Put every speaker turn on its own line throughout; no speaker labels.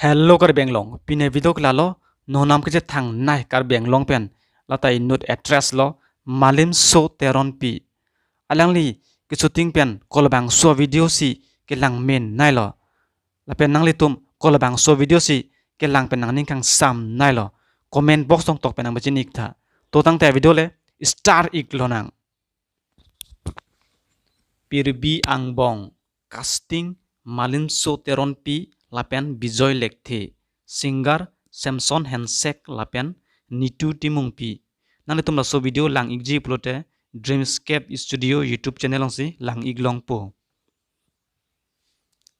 Hello kar benglong pine video klalo no nam ke thang nai kar benglong pen latai nut address lo malim so teron pi alangli ke shooting pen kolbang so video si ke lang men nai lo la pen nang li tum kolbang so video si ke lang pen nang ning kang sam nai lo comment box tong tok pen nang bachin ik tha to tang te video le star ik lo nang pirbi angbong casting malim so teron pi lapen bijoy lekthe singer samson hensek lapen nitu timung pi nang tum la so video lang igji plote dreamscape studio youtube channel ong si lang iglong po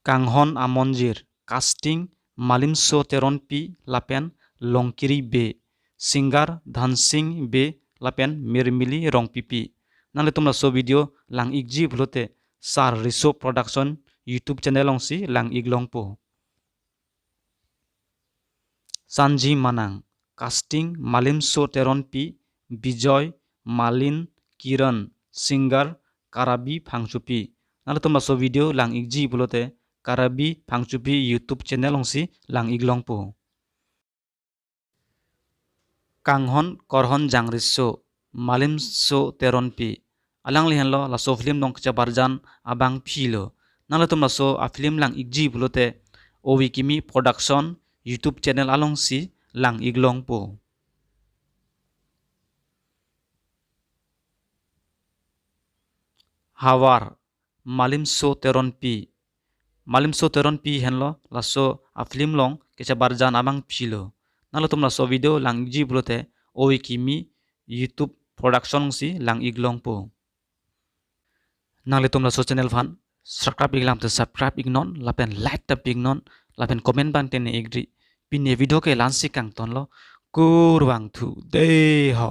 kanghon amonjir casting malim so teron pi lapen longkiri be singer dhansing be lapen mirmili rong pipi nang tum la so video lang igji plote sar riso production youtube channel ong si lang iglong po Sanji Manang casting malim so teron pi bijoy malin kiran singer karabi phangchupi nang tum la so video lang igji plote karabi phangchupi youtube channel ong si lang iglong po kanghon korhon jangriso malim so teron pi alang lihan lo la so film dong kecabarjan abang philo nang tum la so a film lang igji plote owikimi production YouTube channel along si lang iglong po hawar malim so teron pi henlo laso a film long kecha barjan abang philo nalo tum laso video lang ji blote oi kimi YouTube production si lang iglong po nang tum laso channel fan subscribe iglam te subscribe ignon lapen like ta pignon lapen comment bang tene igri pin video ke lansi kang ton lo kurwang thu de ho